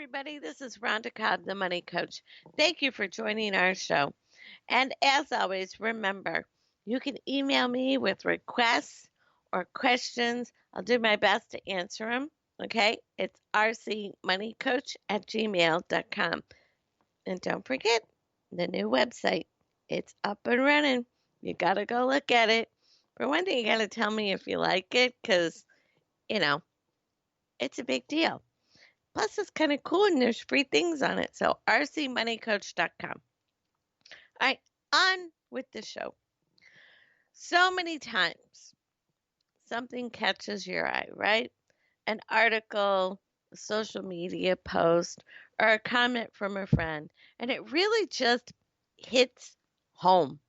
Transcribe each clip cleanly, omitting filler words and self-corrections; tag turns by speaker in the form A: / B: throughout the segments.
A: everybody. This is Rhonda Cobb, the Money Coach. Thank you for joining our show. And as always, remember, you can email me with requests or questions. I'll do my best to answer them. Okay? It's rcmoneycoach@gmail.com. And don't forget the new website. It's up and running. You got to go look at it. For one thing, you got to tell me if you like it because, you know, it's a big deal. Plus, it's kind of cool and there's free things on it. So, rcmoneycoach.com. All right, on with the show. So many times something catches your eye, right? An article, a social media post, or a comment from a friend, and it really just hits home.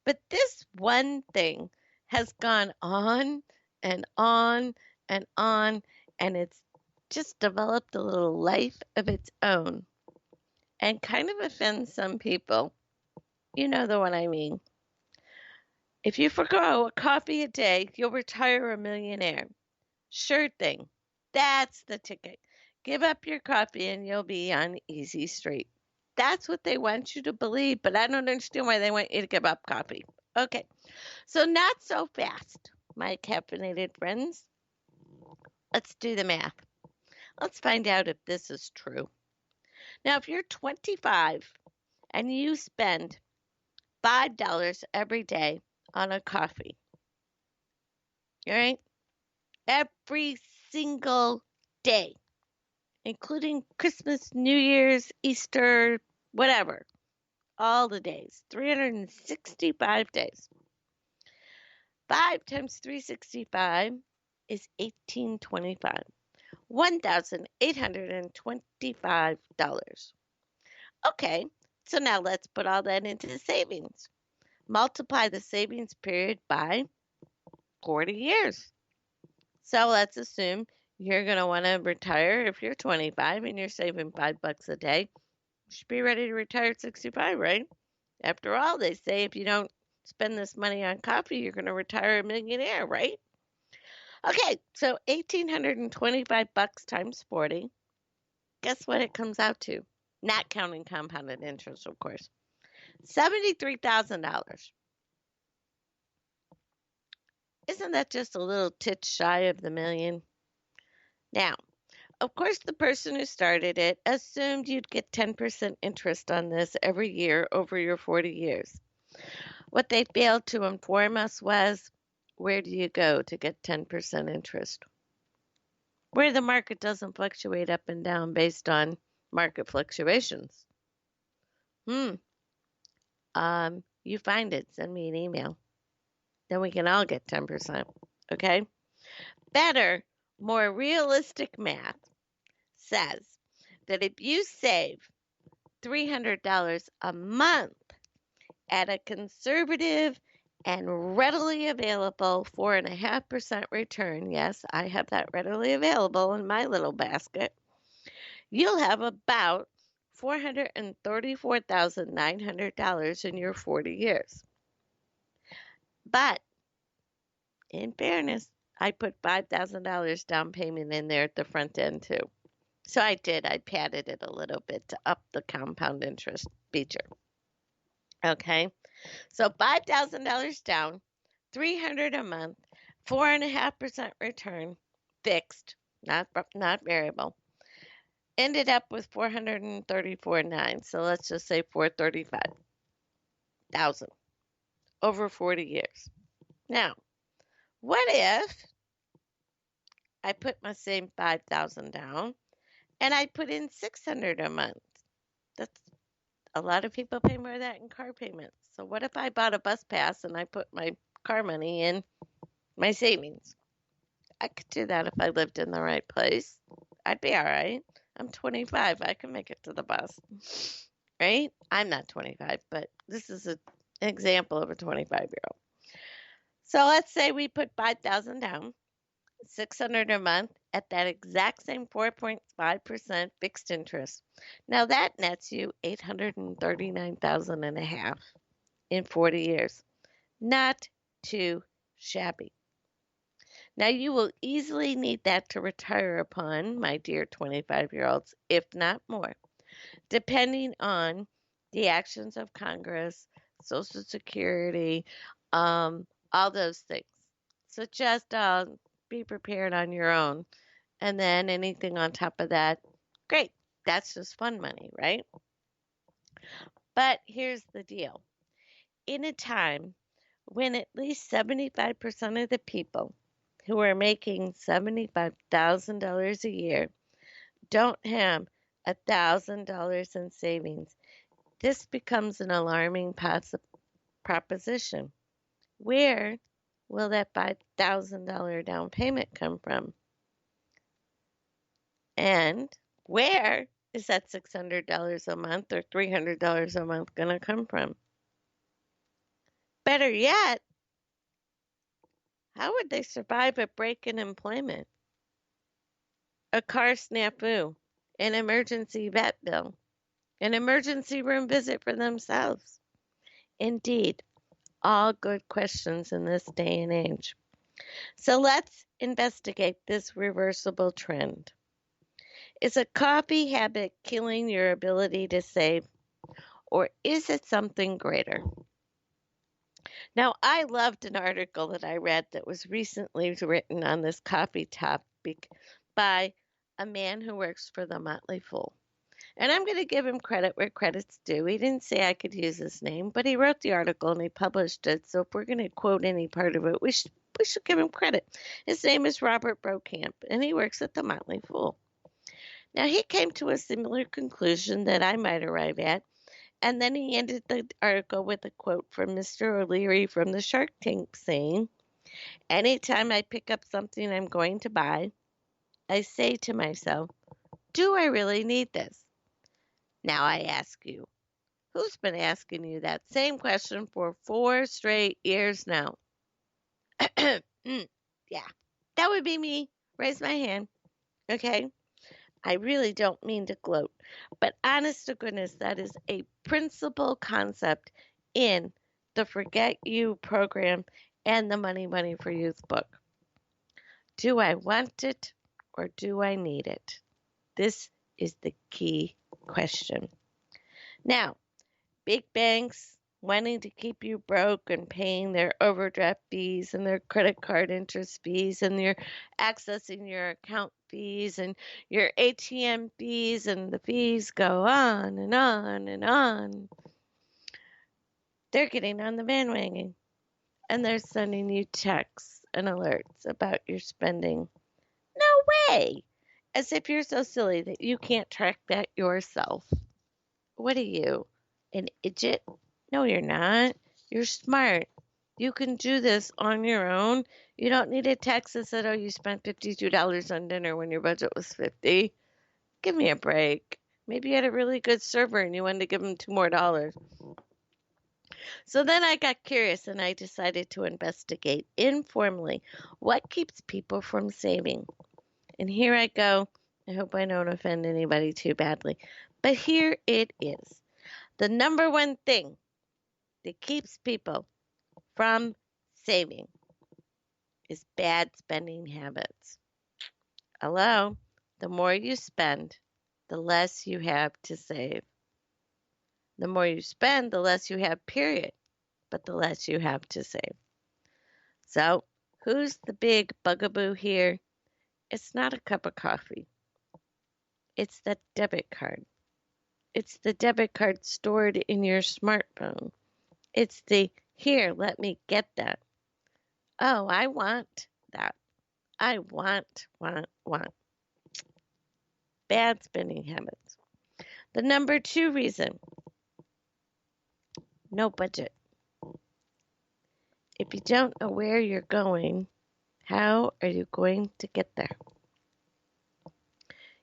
A: But this one thing has gone on and on and on, and it's just developed a little life of its own and kind of offends some people. You know the one I mean. If you forgo a coffee a day, you'll retire a millionaire. Sure thing. That's the ticket. Give up your coffee and you'll be on easy street. That's what they want you to believe, but I don't understand why they want you to give up coffee. Okay, so not so fast, my caffeinated friends. Let's do the math. Let's find out if this is true. Now, if you're 25 and you spend $5 every day on a coffee, all right? Every single day, including Christmas, New Year's, Easter, whatever, all the days, 365 days. 5 times 365 is 1825. $1,825. Okay, so now let's put all that into savings. Multiply the savings period by 40 years. So let's assume you're going to want to retire if you're 25 and you're saving $5 a day. You should be ready to retire at 65, right? After all, they say if you don't spend this money on coffee, you're going to retire a millionaire, right? Okay, so $1,825 times 40. Guess what it comes out to? Not counting compounded interest, of course. $73,000. Isn't that just a little tit shy of the million? Now, of course, the person who started it assumed you'd get 10% interest on this every year over your 40 years. What they failed to inform us was, where do you go to get 10% interest? Where the market doesn't fluctuate up and down based on market fluctuations. You find it, send me an email. Then we can all get 10%, okay? Better, more realistic math says that if you save $300 a month at a conservative and readily available 4.5% return, yes, I have that readily available in my little basket, you'll have about $434,900 in your 40 years. But in fairness, I put $5,000 down payment in there at the front end too. So I did. I padded it a little bit to up the compound interest feature. Okay. So $5,000 down, $300 a month, 4.5% return, fixed, not variable. Ended up with $434,900. So let's just say $435,000 over 40 years. Now, what if I put my same $5,000 down and I put in $600 a month? That's a lot of people pay more of that in car payments. So what if I bought a bus pass and I put my car money in my savings? I could do that if I lived in the right place. I'd be all right. I'm 25. I can make it to the bus. Right? I'm not 25, but this is an example of a 25-year-old. So let's say we put $5,000 down, $600 a month at that exact same 4.5% fixed interest. Now that nets you $839,500 in 40 years. Not too shabby. Now, you will easily need that to retire upon, my dear 25-year-olds, if not more, depending on the actions of Congress, Social Security, all those things. So just be prepared on your own. And then anything on top of that, great. That's just fun money, right? But here's the deal. In a time when at least 75% of the people who are making $75,000 a year don't have $1,000 in savings, this becomes an alarming proposition. Where will that $5,000 down payment come from? And where is that $600 a month or $300 a month going to come from? Better yet, how would they survive a break in employment, a car snafu, an emergency vet bill, an emergency room visit for themselves? Indeed, all good questions in this day and age. So let's investigate this reversible trend. Is a coffee habit killing your ability to save, or is it something greater? Now, I loved an article that I read that was recently written on this coffee topic by a man who works for the Motley Fool. And I'm going to give him credit where credit's due. He didn't say I could use his name, but he wrote the article and he published it. So if we're going to quote any part of it, we should give him credit. His name is Robert Brokamp, and he works at the Motley Fool. Now, he came to a similar conclusion that I might arrive at, and then he ended the article with a quote from Mr. O'Leary from the Shark Tank saying, "Anytime I pick up something I'm going to buy, I say to myself, do I really need this?" Now I ask you, who's been asking you that same question for 4 straight years now? Yeah, that would be me. Raise my hand. Okay. I really don't mean to gloat, but honest to goodness, that is a principal concept in the Forget You program and the Money for Youth book. Do I want it or do I need it? This is the key question. Now, big banks wanting to keep you broke and paying their overdraft fees and their credit card interest fees and your accessing your account fees and your ATM fees, and the fees go on and on and on. They're getting on the bandwagon and they're sending you texts and alerts about your spending. No way! As if you're so silly that you can't track that yourself. What are you, an idiot? No, you're not. You're smart. You can do this on your own. You don't need a text that said, "Oh, you spent $52 on dinner when your budget was 50. Give me a break. Maybe you had a really good server and you wanted to give them $2 more. So then I got curious and I decided to investigate informally what keeps people from saving. And here I go. I hope I don't offend anybody too badly. But here it is. The number one thing that keeps people from saving is bad spending habits. Hello? The more you spend, the less you have to save. The more you spend, the less you have, period, but the less you have to save. So, who's the big bugaboo here? It's not a cup of coffee. It's the debit card. It's the debit card stored in your smartphone. It's the, "here, let me get that." Oh, I want that. I want. Bad spending habits. The number 2 reason, no budget. If you don't know where you're going, how are you going to get there?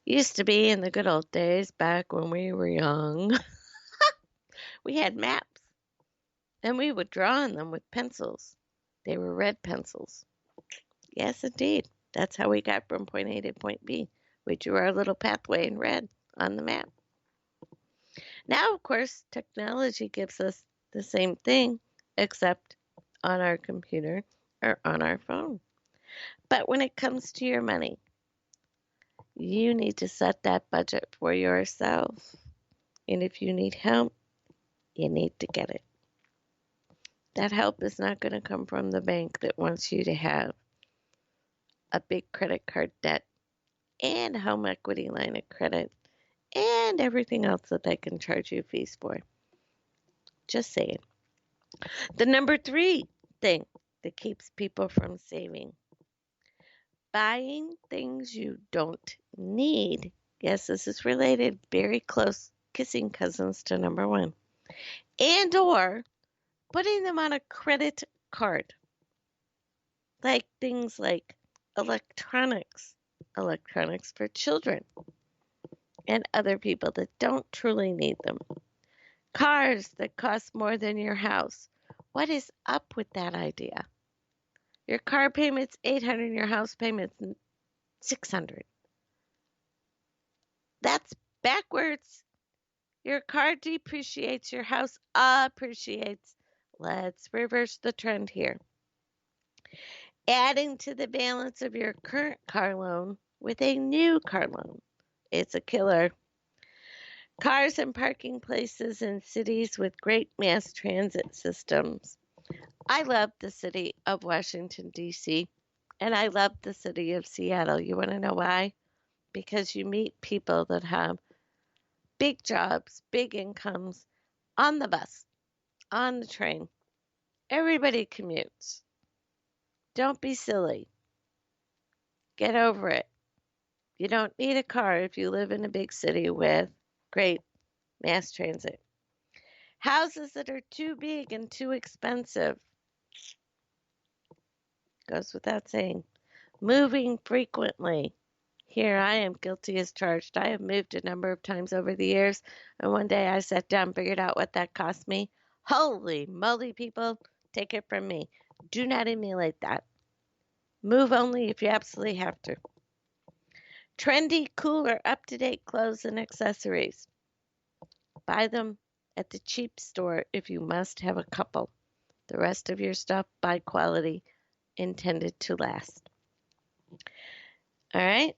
A: Used to be in the good old days back when we were young, we had maps and we would draw on them with pencils. They were red pencils. Yes, indeed. That's how we got from point A to point B. We drew our little pathway in red on the map. Now, of course, technology gives us the same thing, except on our computer or on our phone. But when it comes to your money, you need to set that budget for yourself. And if you need help, you need to get it. That help is not going to come from the bank that wants you to have a big credit card debt and home equity line of credit and everything else that they can charge you fees for. Just saying. The number 3 thing that keeps people from saving: buying things you don't need. Yes, this is related, very close, kissing cousins to number 1. And or putting them on a credit card. Like things like electronics for children and other people that don't truly need them. Cars that cost more than your house. What is up with that idea? Your car payment's $800 and your house payment's $600. That's backwards. Your car depreciates, your house appreciates. Let's reverse the trend here. Adding to the balance of your current car loan with a new car loan. It's a killer. Cars and parking places in cities with great mass transit systems. I love the city of Washington, D.C., and I love the city of Seattle. You want to know why? Because you meet people that have big jobs, big incomes on the bus, on the train. Everybody commutes. Don't be silly. Get over it. You don't need a car if you live in a big city with great mass transit. Houses that are too big and too expensive. Goes without saying. Moving frequently. Here I am guilty as charged. I have moved a number of times over the years, and one day I sat down and figured out what that cost me. Holy moly, people, take it from me. Do not emulate that. Move only if you absolutely have to. Trendy, cool, or up-to-date clothes and accessories. Buy them at the cheap store if you must have a couple. The rest of your stuff, buy quality, intended to last. All right?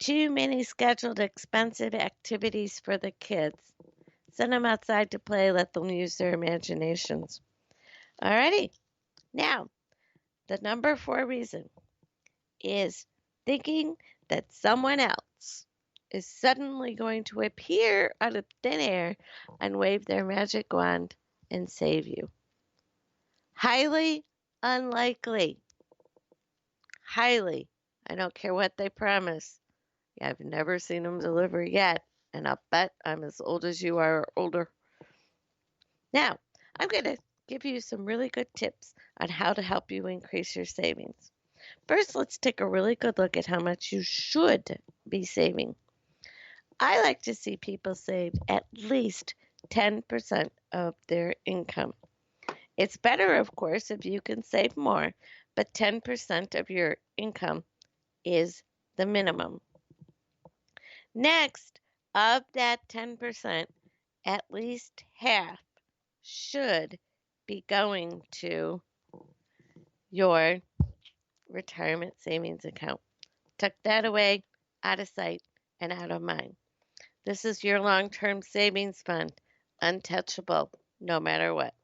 A: Too many scheduled expensive activities for the kids. Send them outside to play, let them use their imaginations. Alrighty. Now, the number 4 reason is thinking that someone else is suddenly going to appear out of thin air and wave their magic wand and save you. Highly unlikely. Highly. I don't care what they promise. I've never seen them deliver yet, and I'll bet I'm as old as you are or older. Now, I'm going to give you some really good tips on how to help you increase your savings. First, let's take a really good look at how much you should be saving. I like to see people save at least 10% of their income. It's better, of course, if you can save more, but 10% of your income is the minimum. Next, of that 10%, at least half should be going to your retirement savings account. Tuck that away, out of sight and out of mind. This is your long-term savings fund, untouchable no matter what.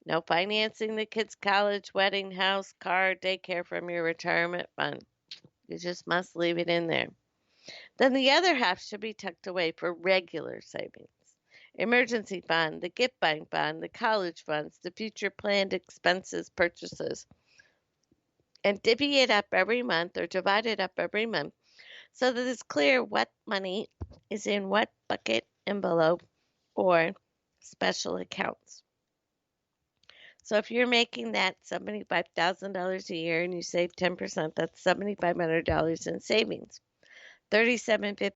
A: No financing the kids' college, wedding, house, car, daycare from your retirement fund. You just must leave it in there. Then the other half should be tucked away for regular savings. Emergency fund, the gift buying fund, the college funds, the future planned expenses, purchases. And divvy it up every month or divide it up every month so that it's clear what money is in what bucket, envelope, or special accounts. So if you're making that $75,000 a year and you save 10%, that's $7,500 in savings. $3,750